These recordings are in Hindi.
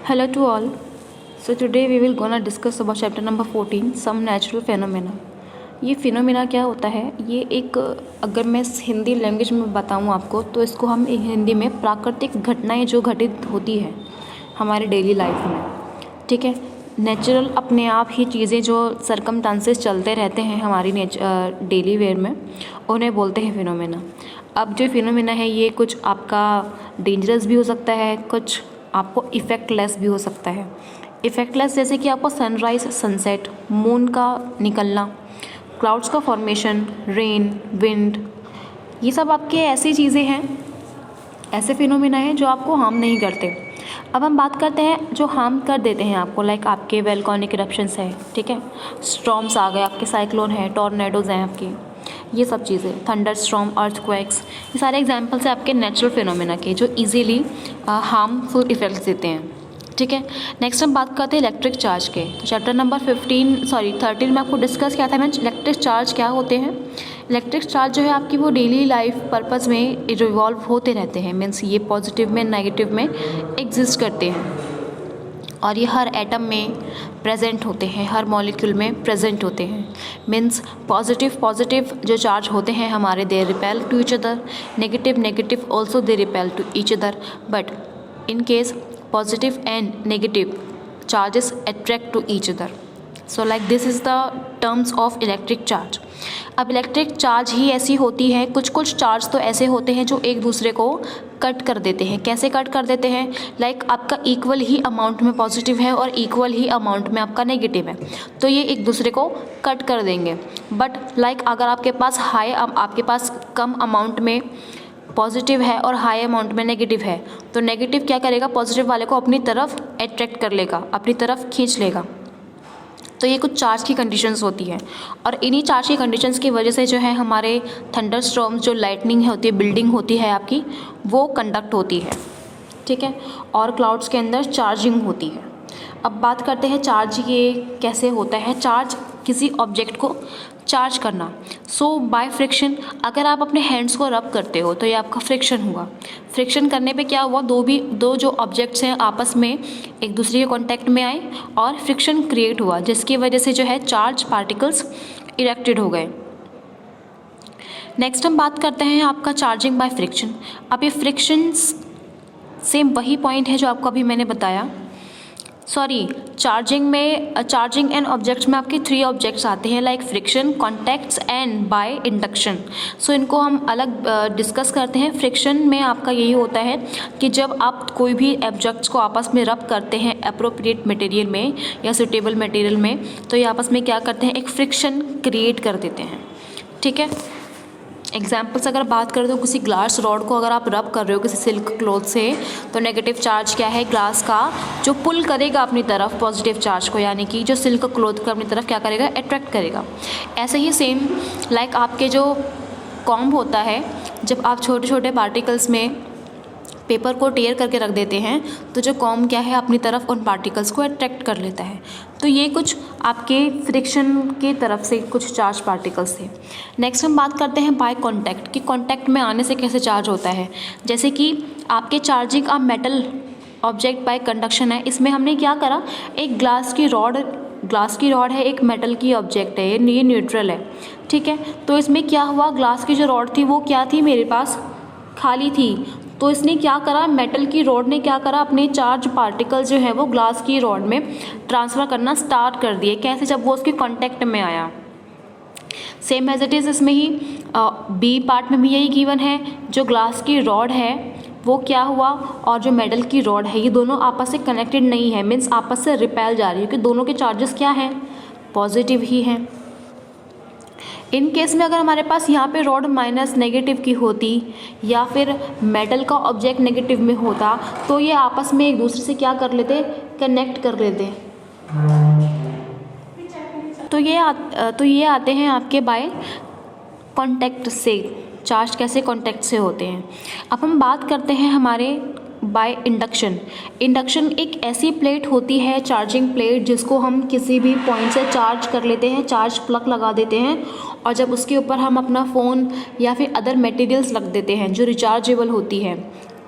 Hello to all. So today we will gonna discuss about chapter number 14, some natural phenomena. ये फिनोमिना क्या होता है? ये एक, अगर मैं हिंदी लैंग्वेज में बताऊँ आपको, तो इसको हम हिंदी में प्राकृतिक घटनाएं जो घटित होती है हमारे डेली लाइफ में, ठीक है, नेचुरल अपने आप ही चीज़ें जो सरकमस्टांसेस चलते रहते हैं हमारी डेली वेयर में, उन्हें बोलते हैं फिनोमिना. अब जो फिनोमिना है ये कुछ आपका डेंजरस भी हो सकता है, कुछ आपको इफ़ेक्टलेस भी हो सकता है. इफ़ेक्टलेस जैसे कि आपको सनराइज़, सनसेट, मून का निकलना, क्लाउड्स का फॉर्मेशन, रेन, विंड, ये सब आपके ऐसी चीज़ें हैं, ऐसे फिनोमिना हैं जो आपको हार्म नहीं करते. अब हम बात करते हैं जो हार्म कर देते हैं आपको, लाइक आपके वोल्केनिक इरप्शंस है, ठीक है, स्टॉर्म्स आ गए आपके, साइक्लोन है, टॉर्नेडोज़ हैं आपकी, ये सब चीज़ें, थंडर स्टॉर्म, अर्थक्वेक्स, ये सारे एग्जांपल्स हैं आपके नेचुरल फिनोमिना के जो इजीली हार्मफुल इफेक्ट्स देते हैं, ठीक है. नेक्स्ट हम बात करते हैं इलेक्ट्रिक चार्ज के. तो चैप्टर नंबर 13 में आपको डिस्कस किया था मैंने, इलेक्ट्रिक चार्ज क्या होते हैं. इलेक्ट्रिक चार्ज जो है आपकी वो डेली लाइफ पर्पस में रिवॉल्व होते रहते हैं, मीन्स ये पॉजिटिव में नेगेटिव में एग्जिस्ट करते हैं और ये हर एटम में प्रेजेंट होते हैं, हर मॉलिक्यूल में प्रेजेंट होते हैं. मीन्स पॉजिटिव जो चार्ज होते हैं हमारे, they repel to each other, negative also they repel to each other, but in case positive and negative charges attract to each other. So like this is the terms of electric charge. अब इलेक्ट्रिक चार्ज ही ऐसी होती है, कुछ चार्ज तो ऐसे होते हैं जो एक दूसरे को कट कर देते हैं. कैसे कट कर देते हैं? लाइक आपका इक्वल ही अमाउंट में पॉजिटिव है और इक्वल ही अमाउंट में आपका नेगेटिव है, तो ये एक दूसरे को कट कर देंगे. बट लाइक अगर आपके पास कम अमाउंट में पॉजिटिव है और हाई अमाउंट में नेगेटिव है, तो नेगेटिव क्या करेगा, पॉजिटिव वाले को अपनी तरफ अट्रैक्ट कर लेगा, अपनी तरफ खींच लेगा. तो ये कुछ चार्ज की कंडीशंस होती है और इन्हीं चार्ज की कंडीशंस की वजह से जो है हमारे थंडर स्टॉर्म्स, जो लाइटनिंग होती है, बिल्डिंग होती है आपकी, वो कंडक्ट होती है, ठीक है, और क्लाउड्स के अंदर चार्जिंग होती है. अब बात करते हैं चार्ज ये कैसे होता है. चार्ज किसी ऑब्जेक्ट को चार्ज करना. सो बाय फ्रिक्शन, अगर आप अपने हैंड्स को रब करते हो तो ये आपका फ्रिक्शन हुआ. फ्रिक्शन करने पे क्या हुआ, दो जो ऑब्जेक्ट्स हैं आपस में एक दूसरे के कांटेक्ट में आए और फ्रिक्शन क्रिएट हुआ, जिसकी वजह से जो है चार्ज पार्टिकल्स इरेक्टेड हो गए. नेक्स्ट हम बात करते हैं आपका चार्जिंग बाय फ्रिक्शन. अब ये फ्रिक्शन सेम वही पॉइंट है जो आपको अभी मैंने बताया. चार्जिंग एंड ऑब्जेक्ट्स में आपके 3 ऑब्जेक्ट्स आते हैं, like friction, contacts and by induction. So इनको हम अलग डिस्कस करते हैं. फ्रिक्शन में आपका यही होता है कि जब आप कोई भी ऑब्जेक्ट्स को आपस में रब करते हैं अप्रोप्रिएट मटेरियल में या सुटेबल मटेरियल में, तो ये आपस में क्या करते हैं, एक फ्रिक्शन क्रिएट कर देते हैं, ठीक है. एग्जाम्पल्स अगर बात करें तो किसी ग्लास रॉड को अगर आप रब कर रहे हो किसी सिल्क क्लॉथ से, तो नेगेटिव चार्ज क्या है, ग्लास का, जो पुल करेगा अपनी तरफ पॉजिटिव चार्ज को, यानी कि जो सिल्क क्लॉथ को अपनी तरफ क्या करेगा, अट्रैक्ट करेगा. ऐसे ही सेम लाइक आपके जो कॉम्ब होता है, जब आप छोटे छोटे पार्टिकल्स में पेपर को टेयर करके रख देते हैं, तो जो कॉम्ब क्या है, अपनी तरफ उन पार्टिकल्स को अट्रैक्ट कर लेता है. तो ये कुछ आपके फ्रिक्शन की तरफ से कुछ चार्ज पार्टिकल्स थे. नेक्स्ट हम बात करते हैं बाय कांटेक्ट, कि कांटेक्ट में आने से कैसे चार्ज होता है. जैसे कि आपके charging a metal object by conduction है. इसमें हमने क्या करा, एक ग्लास की रॉड है, एक मेटल की ऑब्जेक्ट है, ये न्यूट्रल है, ठीक है. तो इसमें क्या हुआ, ग्लास की जो रॉड थी वो क्या थी, मेरे पास खाली थी. तो इसने क्या करा, मेटल की रॉड ने क्या करा, अपने चार्ज पार्टिकल जो है वो ग्लास की रॉड में ट्रांसफ़र करना स्टार्ट कर दिए. कैसे, जब वो उसके कांटेक्ट में आया. सेम एज इट इज़ इसमें ही बी पार्ट में भी यही गिवन है. जो ग्लास की रॉड है वो क्या हुआ, और जो मेटल की रॉड है, ये दोनों आपस से कनेक्टेड नहीं है, मीन्स आपस से रिपेल जा रही है, क्योंकि दोनों के चार्जेस क्या हैं, पॉजिटिव ही हैं. इन केस में अगर हमारे पास यहाँ पे रॉड माइनस नेगेटिव की होती या फिर मेटल का ऑब्जेक्ट नेगेटिव में होता, तो ये आपस में एक दूसरे से क्या कर लेते, कनेक्ट कर लेते. तो ये आते हैं आपके बाय कांटेक्ट से. चार्ज कैसे कांटेक्ट से होते हैं. अब हम बात करते हैं हमारे बाय इंडक्शन एक ऐसी प्लेट होती है, चार्जिंग प्लेट, जिसको हम किसी भी पॉइंट से चार्ज कर लेते हैं, चार्ज प्लग लगा देते हैं, और जब उसके ऊपर हम अपना फ़ोन या फिर अदर मटेरियल्स रख देते हैं जो रिचार्जेबल होती है,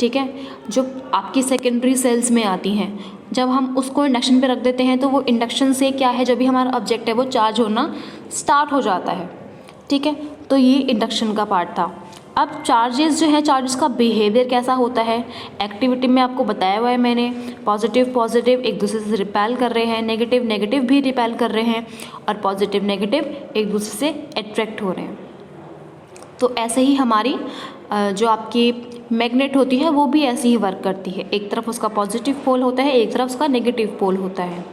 ठीक है, जो आपकी सेकेंडरी सेल्स में आती हैं। जब हम उसको इंडक्शन पे रख देते हैं तो वो इंडक्शन से क्या है, जब भी हमारा ऑब्जेक्ट है वो चार्ज होना स्टार्ट हो जाता है। ठीक है, तो ये इंडक्शन का पार्ट था। अब चार्जेस जो है, चार्जेस का बिहेवियर कैसा होता है, एक्टिविटी में आपको बताया हुआ है मैंने। पॉजिटिव पॉजिटिव एक दूसरे से रिपेल कर रहे हैं, नेगेटिव नेगेटिव भी रिपेल कर रहे हैं, और पॉजिटिव नेगेटिव एक दूसरे से अट्रैक्ट हो रहे हैं। तो ऐसे ही हमारी जो आपकी मैग्नेट होती है वो भी ऐसे ही वर्क करती है। एक तरफ उसका पॉजिटिव पोल होता है, एक तरफ उसका नेगेटिव पोल होता है।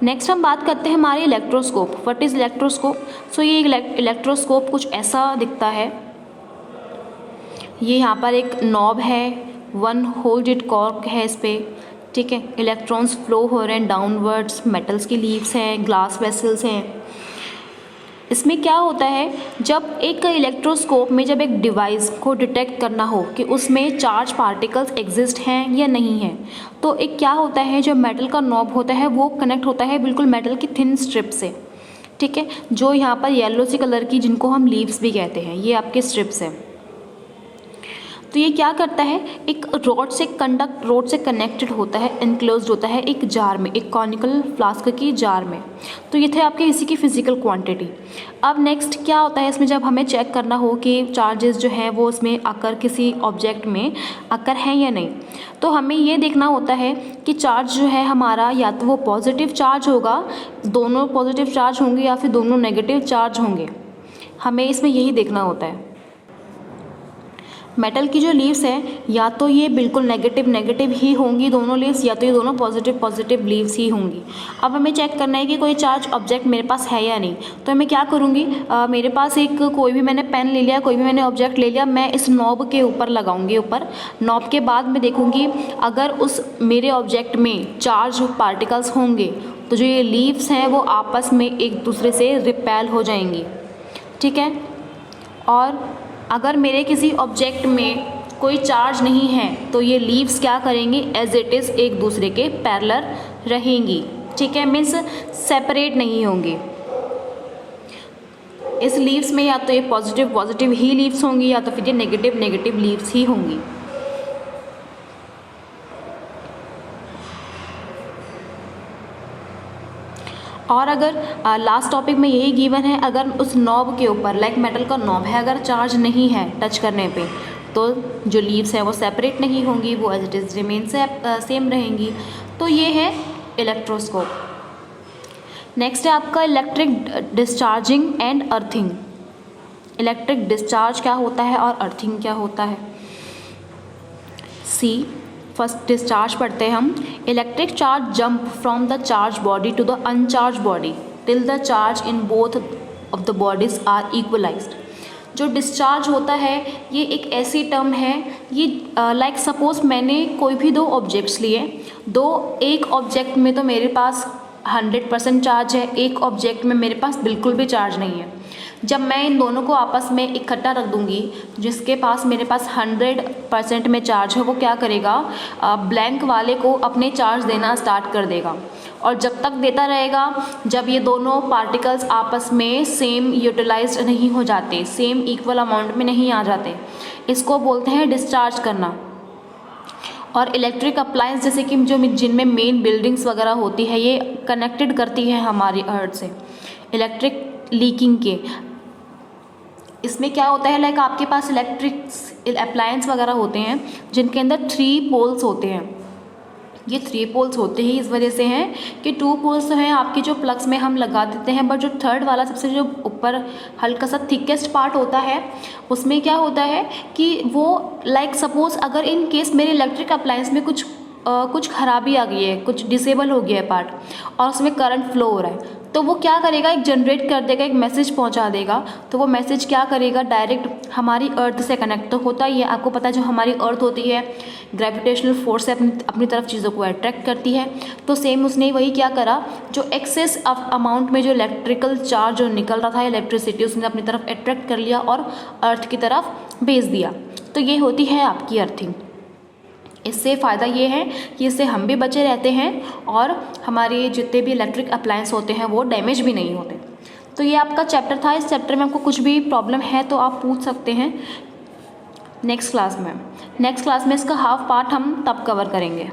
नेक्स्ट हम बात करते हैं हमारे electroscope. What is electroscope? So ये इलेक्ट्रोस्कोप कुछ ऐसा दिखता है। ये यहाँ पर एक नॉब है, 1 होल्डेड कॉर्क है इस पर। ठीक है, इलेक्ट्रॉन्स फ्लो हो रहे हैं डाउनवर्ड्स, मेटल्स की लीव्स हैं, ग्लास वेसल्स हैं। इसमें क्या होता है, जब एक इलेक्ट्रोस्कोप में जब एक डिवाइस को डिटेक्ट करना हो कि उसमें चार्ज पार्टिकल्स एग्जिस्ट हैं या नहीं हैं, तो एक क्या होता है, जो मेटल का नॉब होता है वो कनेक्ट होता है बिल्कुल मेटल की थिन स्ट्रिप से। ठीक है, जो यहाँ पर येलो सी कलर की, जिनको हम लीव्स भी कहते हैं, ये आपके स्ट्रिप्स हैं। तो ये क्या करता है, एक रोड से कनेक्टेड होता है, इनक्लोज्ड होता है एक जार में, एक कॉनिकल फ्लास्क की जार में। तो ये थे आपके इसी की फिजिकल क्वांटिटी। अब नेक्स्ट क्या होता है इसमें, जब हमें चेक करना हो कि चार्जेस जो हैं वो उसमें आकर किसी ऑब्जेक्ट में आकर हैं या नहीं, तो हमें ये देखना होता है कि चार्ज जो है हमारा, या तो वो पॉजिटिव चार्ज होगा, दोनों पॉजिटिव चार्ज होंगे, या फिर दोनों नेगेटिव चार्ज होंगे। हमें इसमें यही देखना होता है। मेटल की जो लीव्स हैं, या तो ये बिल्कुल नेगेटिव ही होंगी दोनों लीव्स, या तो ये दोनों पॉजिटिव लीव्स ही होंगी। अब हमें चेक करना है कि कोई चार्ज ऑब्जेक्ट मेरे पास है या नहीं। तो मैं क्या करूँगी, मेरे पास एक कोई भी मैंने पेन ले लिया, कोई भी मैंने ऑब्जेक्ट ले लिया, मैं इस नॉब के ऊपर लगाऊंगी। ऊपर नॉब के बाद मैं देखूँगी अगर उस मेरे ऑब्जेक्ट में चार्ज पार्टिकल्स होंगे तो जो ये लीव्स हैं वो आपस में एक दूसरे से रिपेल हो जाएंगी। ठीक है, और अगर मेरे किसी ऑब्जेक्ट में कोई चार्ज नहीं है तो ये लीव्स क्या करेंगी, एज इट इज़ एक दूसरे के पैरेलल रहेंगी। ठीक है, मीन्स सेपरेट नहीं होंगी। इस लीव्स में या तो ये पॉजिटिव ही लीव्स होंगी, या तो फिर ये नेगेटिव लीव्स ही होंगी। और अगर लास्ट टॉपिक में यही गिवन है, अगर उस नॉब के ऊपर, लाइक मेटल का नॉब है, अगर चार्ज नहीं है टच करने पे, तो जो लीव्स हैं वो सेपरेट नहीं होंगी, वो as it is remain same रहेंगी। तो ये है इलेक्ट्रोस्कोप। नेक्स्ट है आपका electric discharging and earthing. Electric discharge क्या होता है और अर्थिंग क्या होता है। फर्स्ट डिस्चार्ज पढ़ते हैं हम। Electric charge jump from the charge body to the uncharge body till the charge in both of the bodies are equalised. जो डिस्चार्ज होता है ये एक ऐसी टर्म है, ये लाइक सपोज मैंने कोई भी 2 ऑब्जेक्ट्स लिए, एक ऑब्जेक्ट में तो मेरे पास 100% चार्ज है, एक ऑब्जेक्ट में मेरे पास बिल्कुल भी चार्ज नहीं है। जब मैं इन दोनों को आपस में इकट्ठा रख दूंगी, जिसके पास मेरे पास 100% में चार्ज है वो क्या करेगा, ब्लैंक वाले को अपने चार्ज देना स्टार्ट कर देगा, और जब तक देता रहेगा जब ये दोनों पार्टिकल्स आपस में सेम यूटिलाइज्ड नहीं हो जाते, सेम इक्वल अमाउंट में नहीं आ जाते, इसको बोलते हैं डिस्चार्ज करना। और इलेक्ट्रिक अप्लायंस जैसे कि जो जिनमें मेन बिल्डिंग्स वगैरह होती है, ये कनेक्टेड करती है हमारी अर्थ से इलेक्ट्रिक लीकिंग के। इसमें क्या होता है, लाइक आपके पास इलेक्ट्रिक अप्लायंस वगैरह होते हैं जिनके अंदर 3 पोल्स होते हैं। ये 3 पोल्स होते ही इस वजह से हैं कि 2 पोल्स तो हैं आपकी जो प्लग्स में हम लगा देते हैं, बट जो थर्ड वाला सबसे जो ऊपर हल्का सा थिकेस्ट पार्ट होता है, उसमें क्या होता है कि वो लाइक सपोज अगर इन केस मेरे इलेक्ट्रिक अप्लायंस में कुछ खराबी आ गई है, कुछ डिसेबल हो गया है पार्ट, और उसमें करंट फ्लो हो रहा है, तो वो क्या करेगा, एक जनरेट कर देगा, एक मैसेज पहुंचा देगा। तो वो मैसेज क्या करेगा, डायरेक्ट हमारी अर्थ से कनेक्ट तो होता ही है। आपको पता है जो हमारी अर्थ होती है ग्रेविटेशनल फोर्स से अपनी तरफ चीज़ों को अट्रैक्ट करती है। तो सेम उसने वही क्या करा, जो एक्सेस अमाउंट में जो इलेक्ट्रिकल चार्ज जो निकल रहा था, इलेक्ट्रिसिटी, उसने अपनी तरफ अट्रैक्ट कर लिया और अर्थ की तरफ भेज दिया। तो ये होती है आपकी अर्थिंग। इससे फ़ायदा ये है कि इससे हम भी बचे रहते हैं और हमारे जितने भी इलेक्ट्रिक अप्लायंस होते हैं वो डैमेज भी नहीं होते। तो ये आपका चैप्टर था। इस चैप्टर में आपको कुछ भी प्रॉब्लम है तो आप पूछ सकते हैं। नेक्स्ट क्लास में इसका हाफ पार्ट हम तब कवर करेंगे।